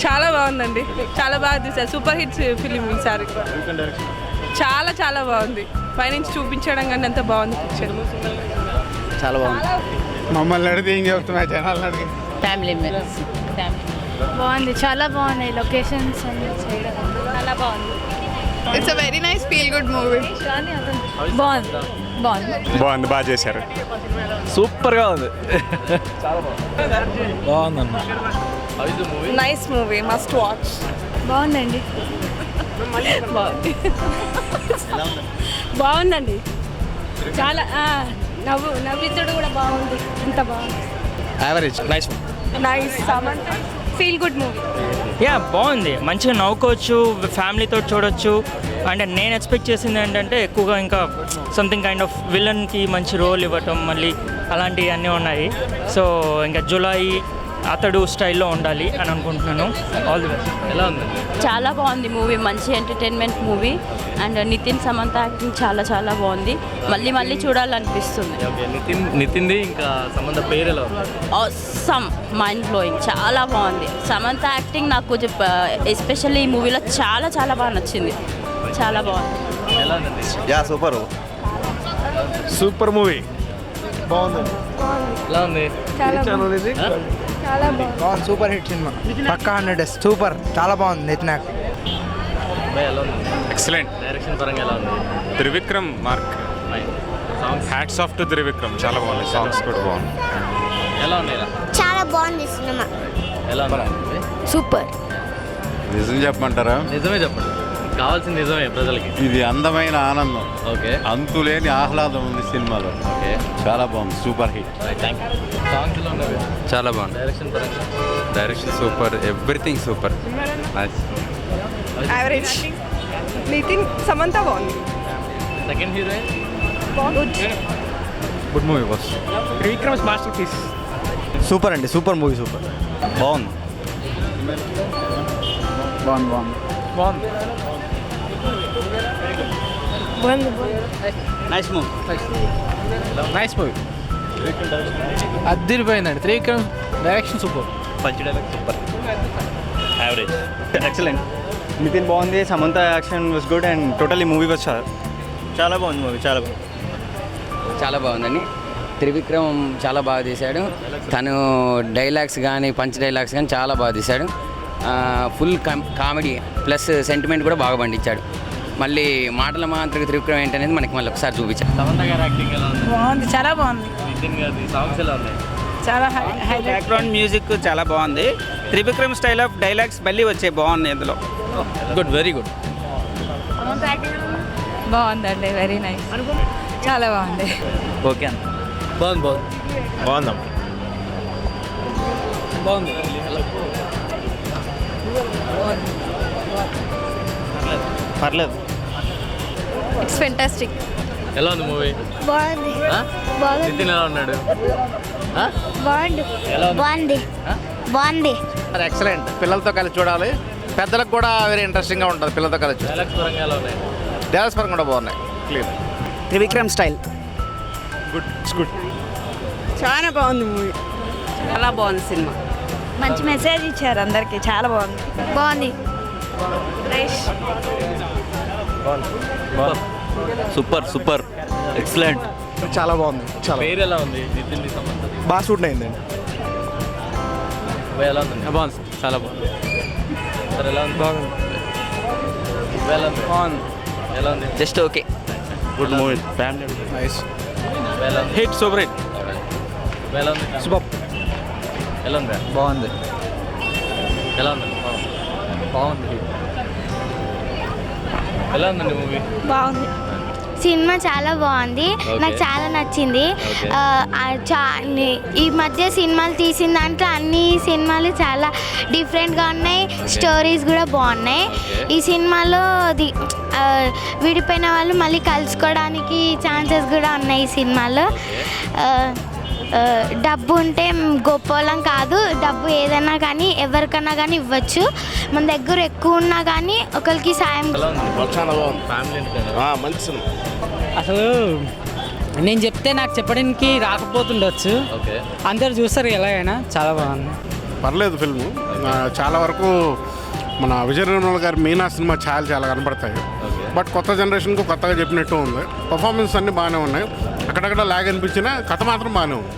చాలా బాగుందండి, చాలా బాగా తీశారు. సూపర్ హిట్స్ ఫిలిం ఈసారి. చాలా చాలా బాగుంది. పైనుంచి చూపించడం కానీ అంత బాగుంది పిక్చర్. చాలా బాగుంది. మమ్మల్ని అడిగితే ఏం చెప్తున్నా, జనాలను అడిగి. Family members. బాగుంది, చాలా బాగున్నాయి లొకేషన్స్ చాలా బాగుంది. It's a very nice feel good movie. బాగుంది బాగుంది బాగుంది, బాగా చేశారు. సూపర్గా ఉంది. బాగుందన్న. Nice movie, must watch. బాగుందండి. బాగుందండి. చాలా నవ్వితుడు కూడా బాగుంది. అంత బాగుంది. Average. Nice. Nice. Samantha feel good movie. Yeah బాగుంది, మంచిగా నవ్వుకోవచ్చు, ఫ్యామిలీతో చూడొచ్చు. అంటే నేను ఎక్స్పెక్ట్ చేసింది ఏంటంటే ఎక్కువగా ఇంకా సంథింగ్ కైండ్ ఆఫ్ విలన్కి మంచి రోల్ ఇవ్వటం, మళ్ళీ అలాంటివి అన్నీ ఉన్నాయి. సో ఇంకా జులై అతడు స్టైల్లో ఉండాలి అని అనుకుంటున్నాను. All the best. ఎలా ఉంది? చాలా బాగుంది మూవీ, మంచి entertainment movie. And Nithiin Samantha acting చాలా చాలా బాగుంది. మళ్ళీ మళ్ళీ చూడాలనిపిస్తుంది. నితిన్ది ఇంకా సంబంధ పేరు ఎలా ఉంది? సమ్ మైండ్ బ్లోయింగ్, చాలా బాగుంది. సమంత యాక్టింగ్ నాకు ఎస్పెషల్లీ ఈ మూవీలో చాలా చాలా బాగా నచ్చింది. చాలా బాగుంది. ఎలా ఉంది? Yeah super. Super movie. బాగుంది. ఎలా ఉంది? చాలా బాగుంది. సూపర్ హిట్ సినిమా, పక్కా 100. సూపర్, చాలా బాగుంది. నితిన్ ఎలా ఉంది? ఎక్సలెంట్. డైరెక్షన్ పరంగా ఎలా ఉంది? Trivikram mark. Songs hats off to Trivikram, చాలా బాగుంది. సాంగ్స్ కూడా బాగుంది. ఎలా ఉన్నాయి? చాలా బాగుంది సినిమా. ఎలా ఉంది? సూపర్. నిజం చెప్పమంటారా? నిజమే చెప్పండి, కావాల్సింది నిజమే ప్రజలకి. ఇది అందమైన ఆనందం, ఓకే. అంతులేని ఆహ్లాదం ఉంది సినిమాలో. ఓకే, చాలా బాగుంది. Super hit. Thank you. Songs ఎలా ఉన్నాయి? చాలా బాగుంది. డైరెక్షన్ పరంగా? Direction super, everything super. Nice. Average. Nitin Samantha బాగుంది. Second heroine? Good movie boss. Trivikram masterpiece. Super అండి, సూపర్ మూవీ, సూపర్. బాగుంది. బాగుంది. Nice movie. Nice movie. అద్దరిపోయిందండి. Trivikram direction super. Punch dialogue super. Average. Excellent. Nitin బాగుంది, Samantha action was good and totally movie was చాలా బాగుంది. Movie చాలా బాగుంది. చాలా బాగుందని. త్రివిక్రమ్ చాలా బాగా తీశాడు. తను డైలాగ్స్ కానీ పంచ్ డైలాగ్స్ కానీ చాలా బాగా తీశాడు. ఫుల్ కామెడీ ప్లస్ సెంటిమెంట్ కూడా బాగా పండించాడు. మళ్ళీ మాటల మాత్రం త్రివిక్రమ్ ఏంటనేది మనకి మళ్ళీ ఒకసారి చూపించాడు. సమంత గారి యాక్టింగ్ ఎలా ఉంది? బాగుంది, చాలా బాగుంది. నితిన్ గారి సాంగ్స్ ఎలా ఉన్నాయి? చాలా బ్యాక్గ్రౌండ్ మ్యూజిక్ చాలా బాగుంది. త్రివిక్రమ్ స్టైల్ ఆఫ్ డైలాగ్స్ మళ్ళీ వచ్చాయి, బాగున్నాయి ఇందులో. Good, very good. బాగుందండి, వెరీ నైస్. చాలా బాగుంది. ఓకే అన్న. బాగుంది. బాగుందాం. బాగుంది. పర్లేదు. It's fantastic. ఎలా ఉంది మూవీ? బాగుంది. నితిన్ ఎలా ఉన్నాడు? బాగుంది. ఎలా ఉంది? బాగుంది. బాగుంది. ఎక్సలెంట్. పిల్లలతో కలిసి చూడాలి. పెద్దలకు కూడా వెరీ ఇంట్రెస్టింగ్గా ఉంటుంది పిల్లలతో కలిసి. డైలాగ్స్ పరంగా ఎలా ఉన్నాయి? డైలాగ్స్ పరంగా కూడా బాగున్నాయి. Clear. Trivikram style. Good. It's good. చాలా బాగుంది మూవీ. చాలా బాగుంది సినిమా. మంచి మెసేజ్ ఇచ్చారు అందరికి, చాలా బాగుంది. బాగుంది. Super super excellent. చాలా బాగుంది. చాలా పేరు ఎలా ఉంది? నితిన్ సమంత బాగా షూట్ అయిందండి. ఎలా ఉంది? బాగుంది, చాలా బాగుంది. సార్ ఎలా ఉంది? బాగుంది. ఎలా ఉంది? బాగుంది. ఎలా ఉంది? Just okay. Good movie. Family. Nice. ఎలా ఉంది? Hit, super hit. ఎలా ఉంది? సూపర్. ఎలా ఉంది? బాగుంది. ఎలా ఉంది? బాగుంది. ఎలా ఉందండి మూవీ? బాగుంది. సినిమా చాలా బాగుంది. నాకు చాలా నచ్చింది. ఈ మధ్య సినిమాలు తీసిన దాంట్లో అన్ని సినిమాలు చాలా డిఫరెంట్గా ఉన్నాయి. స్టోరీస్ కూడా బాగున్నాయి. ఈ సినిమాలో విడిపోయిన వాళ్ళు మళ్ళీ కలుసుకోవడానికి ఛాన్సెస్ కూడా ఉన్నాయి ఈ సినిమాలో. డబ్బు ఉంటే గొప్పలం కాదు, డబ్బు ఏదైనా కానీ ఎవరికన్నా కానీ ఇవ్వచ్చు. మన దగ్గర ఎక్కువ ఉన్నా కానీ ఒకరికి సాయం. చాలా బాగుంది. ఫ్యామిలీ మంచి సినిమా. అసలు నేను చెప్తే నాకు చెప్పడానికి రాకపోతుండొచ్చు, ఓకే. అందరు చూస్తారు ఎలాగైనా. చాలా బాగుంది. పర్లేదు ఫిల్ము చాలా వరకు మన విజయ నిర్మల్ గారి మీనా సినిమా చాలా కనపడతాయి. బట్ కొత్త జనరేషన్కు కొత్తగా చెప్పినట్టు ఉంది. పర్ఫార్మెన్స్ అన్నీ బాగానే ఉన్నాయి. అక్కడక్కడ లాగ్ అనిపించినా కథ మాత్రం బాగానే ఉంది.